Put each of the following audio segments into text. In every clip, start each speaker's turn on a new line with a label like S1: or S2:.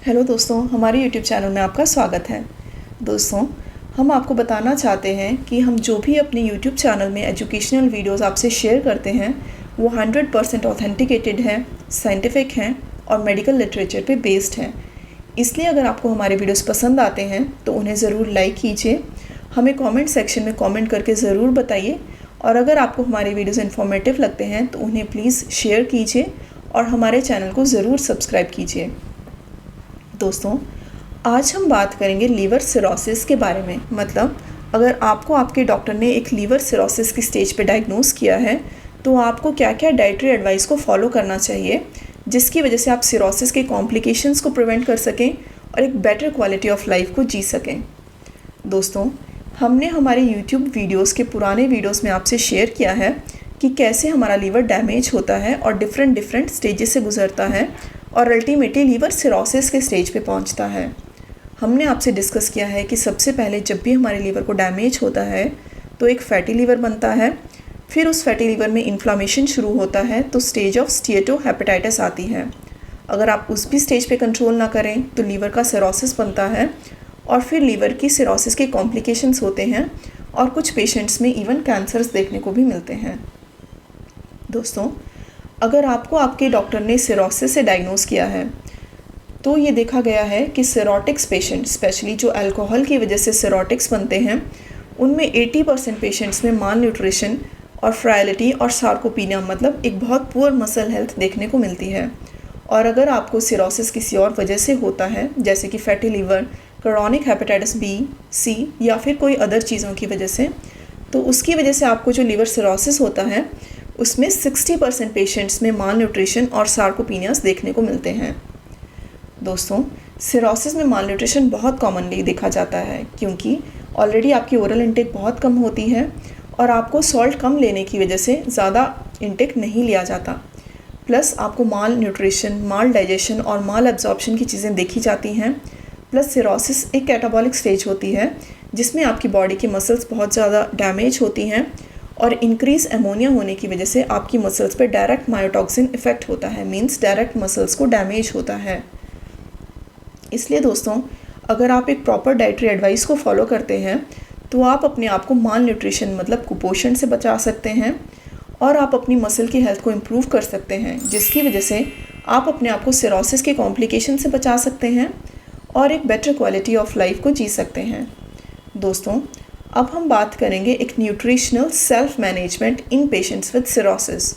S1: Hello दोस्तों, हमारे YouTube channel में आपका स्वागत है। दोस्तों, हम आपको बताना चाहते हैं कि हम जो भी अपने यूट्यूब चैनल में एजुकेशनल वीडियोस आपसे शेयर करते हैं वो 100% ऑथेंटिकेटेड हैं, साइंटिफिक हैं और मेडिकल लिटरेचर पे बेस्ड हैं। इसलिए अगर आपको हमारे वीडियोस पसंद आते हैं तो उन्हें ज़रूर लाइक कीजिए, हमें कमेंट सेक्शन में कमेंट करके ज़रूर बताइए और अगर आपको हमारे वीडियोस इन्फॉर्मेटिव लगते हैं तो उन्हें प्लीज़ शेयर कीजिए और हमारे चैनल को ज़रूर सब्सक्राइब कीजिए। दोस्तों, आज हम बात करेंगे लीवर सिरोसिस के बारे में। मतलब अगर आपको आपके डॉक्टर ने एक लीवर सिरोसिस की स्टेज पे डायग्नोस किया है तो आपको क्या क्या डाइटरी एडवाइस को फॉलो करना चाहिए जिसकी वजह से आप सिरोसिस के कॉम्प्लिकेशंस को प्रिवेंट कर सकें और एक बेटर क्वालिटी ऑफ लाइफ को जी सकें। दोस्तों, हमने हमारे यूट्यूब वीडियोस के पुराने वीडियोस में आपसे शेयर किया है कि कैसे हमारा लीवर डैमेज होता है और डिफरेंट स्टेजेस से गुजरता है और अल्टीमेटली लीवर सिरोसिस के स्टेज पे पहुंचता है। हमने आपसे डिस्कस किया है कि सबसे पहले जब भी हमारे लीवर को डैमेज होता है तो एक फैटी लीवर बनता है, फिर उस फैटी लीवर में इन्फ्लामेशन शुरू होता है तो स्टेज ऑफ स्टीएटोहेपेटाइटिस आती है। अगर आप उस भी स्टेज पे कंट्रोल ना करें तो लीवर का सिरोसिस बनता है और फिर लीवर की सिरोसिस के कॉम्प्लिकेशंस होते हैं और कुछ पेशेंट्स में इवन कैंसर्स देखने को भी मिलते हैं। दोस्तों, अगर आपको आपके डॉक्टर ने सिरोसिस से डायग्नोस किया है तो ये देखा गया है कि सिरोटिक्स पेशेंट, स्पेशली जो अल्कोहल की वजह से सिरोटिक्स बनते हैं, उनमें 80% पेशेंट्स में माल न्यूट्रिशन और फ्राइलिटी और सार्कोपीनिया मतलब एक बहुत पुअर मसल हेल्थ देखने को मिलती है। और अगर आपको सिरोसिस किसी और वजह से होता है जैसे कि fatty liver, chronic hepatitis B, C या फिर कोई अदर चीज़ों की वजह से, तो उसकी वजह से आपको जो लीवर सिरोसिस होता है उसमें 60% पेशेंट्स में माल न्यूट्रिशन और सार्कोपीनियास देखने को मिलते हैं। दोस्तों, सिरोसिस में माल न्यूट्रिशन बहुत कॉमनली देखा जाता है क्योंकि ऑलरेडी आपकी ओरल इंटेक बहुत कम होती है और आपको सॉल्ट कम लेने की वजह से ज़्यादा इंटेक नहीं लिया जाता। प्लस आपको माल न्यूट्रिशन, माल डाइजेशन और माल एब्जॉर्प्शन की चीज़ें देखी जाती हैं। प्लस सिरोसिस एक कैटाबॉलिक स्टेज होती है जिसमें आपकी बॉडी की मसल्स बहुत ज़्यादा डैमेज होती हैं और इंक्रीज एमोनिया होने की वजह से आपकी मसल्स पे डायरेक्ट मायोटॉक्सिन इफेक्ट होता है, मींस डायरेक्ट मसल्स को डैमेज होता है। इसलिए दोस्तों, अगर आप एक प्रॉपर डाइटरी एडवाइस को फॉलो करते हैं तो आप अपने आप को माल न्यूट्रिशन मतलब कुपोषण से बचा सकते हैं और आप अपनी मसल की हेल्थ को इम्प्रूव कर सकते हैं जिसकी वजह से आप अपने आप को सिरोसिस के कॉम्प्लिकेशन से बचा सकते हैं और एक बेटर क्वालिटी ऑफ लाइफ को जी सकते हैं। दोस्तों, अब हम बात करेंगे एक nutritional self management in patients with cirrhosis.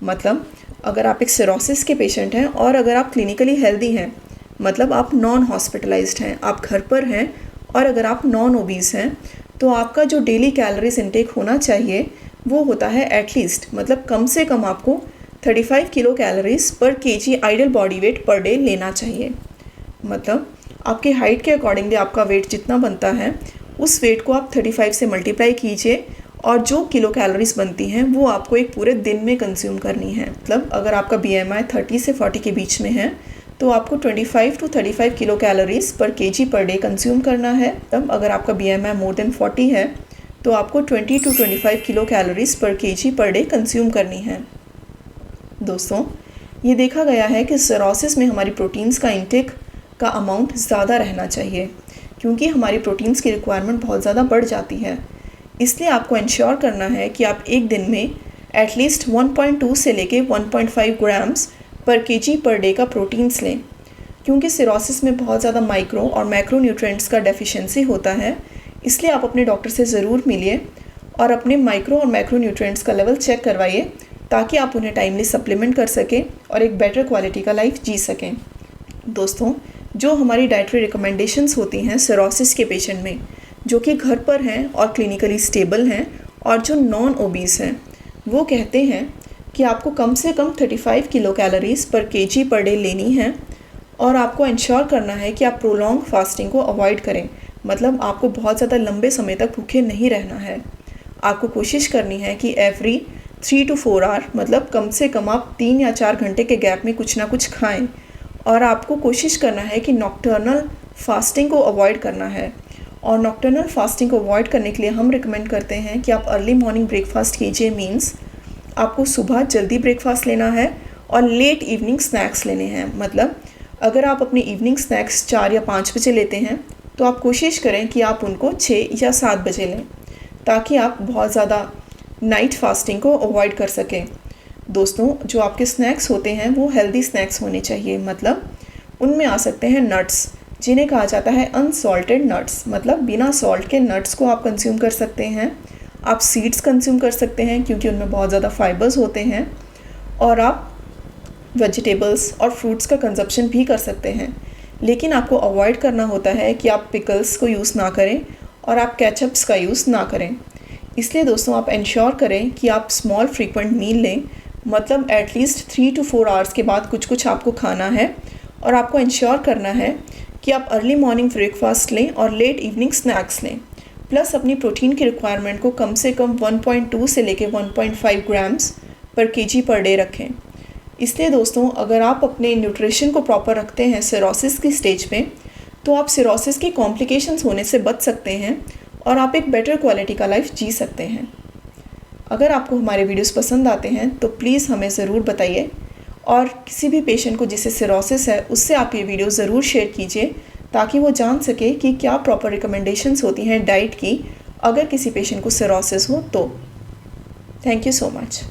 S1: मतलब अगर आप एक सिरोसिस के पेशेंट हैं और अगर आप क्लिनिकली हेल्दी हैं, मतलब आप नॉन हॉस्पिटलाइज्ड हैं, आप घर पर हैं और अगर आप नॉन ओबीस हैं, तो आपका जो डेली कैलोरीज इनटेक होना चाहिए वो होता है एटलीस्ट, मतलब कम से कम आपको 35 किलो कैलोरीज पर KG ideal body weight per day लेना चाहिए। मतलब आपके हाइट के अकॉर्डिंगली आपका वेट जितना बनता है उस वेट को आप 35 से मल्टीप्लाई कीजिए और जो किलो कैलोरीज बनती हैं वो आपको एक पूरे दिन में कंज्यूम करनी है। मतलब अगर आपका BMI 30 से 40 के बीच में है तो आपको 25 to 35 किलो कैलोरीज पर केजी पर डे कंज्यूम करना है। तब अगर आपका BMI मोर देन 40 है तो आपको 20 to 25 किलो कैलोरीज पर केजी पर डे कंज्यूम करनी है। दोस्तों, ये देखा गया है कि सिरोसिस में हमारी प्रोटीन्स का इंटेक का अमाउंट ज़्यादा रहना चाहिए क्योंकि हमारी प्रोटीन्स की रिक्वायरमेंट बहुत ज़्यादा बढ़ जाती है। इसलिए आपको इंश्योर करना है कि आप एक दिन में एटलीस्ट 1.2 से लेके 1.5 ग्राम्स पर केजी पर डे का प्रोटीन्स लें क्योंकि सिरोसिस में बहुत ज़्यादा माइक्रो और मैक्रो न्यूट्रिएंट्स का डेफिशिएंसी होता है। इसलिए आप अपने डॉक्टर से ज़रूर मिलिए और अपने माइक्रो और मैक्रो न्यूट्रिएंट्स का लेवल चेक करवाइए ताकि आप उन्हें टाइमली सप्लीमेंट कर सकें और एक बेटर क्वालिटी का लाइफ जी सकें। दोस्तों, जो हमारी डाइटरी रिकमेंडेशंस होती हैं सिरोसिस के पेशेंट में जो कि घर पर हैं और क्लिनिकली स्टेबल हैं और जो नॉन ओबीस हैं, वो कहते हैं कि आपको कम से कम 35 किलो कैलोरीज पर केजी पर डे लेनी है और आपको इंश्योर करना है कि आप प्रोलॉन्ग फास्टिंग को अवॉइड करें। मतलब आपको बहुत ज़्यादा लंबे समय तक भूखे नहीं रहना है। आपको कोशिश करनी है कि एवरी 3 to 4 आवर मतलब कम से कम आप 3 या 4 घंटे के गैप में कुछ ना कुछ खाएं और आपको कोशिश करना है कि नॉक्टर्नल फास्टिंग को अवॉइड करना है। और नॉक्टर्नल फास्टिंग को अवॉइड करने के लिए हम रिकमेंड करते हैं कि आप अर्ली मॉर्निंग ब्रेकफास्ट कीजिए, मीन्स आपको सुबह जल्दी ब्रेकफास्ट लेना है और लेट इवनिंग स्नैक्स लेने हैं। मतलब अगर आप अपनी इवनिंग स्नैक्स 4 या 5 बजे लेते हैं तो आप कोशिश करें कि आप उनको 6 या 7 बजे लें, ताकि आप बहुत ज़्यादा नाइट फास्टिंग को अवॉइड कर सकें। दोस्तों, जो आपके स्नैक्स होते हैं वो हेल्दी स्नैक्स होने चाहिए, मतलब उनमें आ सकते हैं नट्स, जिन्हें कहा जाता है अनसॉल्टेड नट्स, मतलब बिना सॉल्ट के नट्स को आप कंज्यूम कर सकते हैं। आप सीड्स कंज्यूम कर सकते हैं क्योंकि उनमें बहुत ज़्यादा फाइबर्स होते हैं, और आप वेजिटेबल्स और फ्रूट्स का कंजप्शन भी कर सकते हैं। लेकिन आपको अवॉइड करना होता है कि आप पिकल्स को यूज़ ना करें और आप केचप्स का यूज़ ना करें। इसलिए दोस्तों, आप इंश्योर करें कि आप स्मॉल फ्रीक्वेंट मील लें, मतलब एटलीस्ट 3 to 4 आवर्स के बाद कुछ कुछ आपको खाना है। और आपको इंश्योर करना है कि आप अर्ली मॉर्निंग ब्रेकफास्ट लें और लेट इवनिंग स्नैक्स लें। प्लस अपनी प्रोटीन की रिक्वायरमेंट को कम से कम 1.2 से लेके 1.5 ग्राम्स पर केजी पर डे रखें। इसलिए दोस्तों, अगर आप अपने न्यूट्रिशन को प्रॉपर रखते हैं सिरोसिस की स्टेज में, तो आप सिरोसिस की कॉम्प्लिकेशंस होने से बच सकते हैं और आप एक बेटर क्वालिटी का लाइफ जी सकते हैं। अगर आपको हमारे वीडियोस पसंद आते हैं तो प्लीज़ हमें ज़रूर बताइए, और किसी भी पेशेंट को जिसे सिरोसिस है उससे आप ये वीडियो ज़रूर शेयर कीजिए, ताकि वो जान सके कि क्या प्रॉपर रिकमेंडेशंस होती हैं डाइट की अगर किसी पेशेंट को सिरोसिस हो तो। Thank you so much.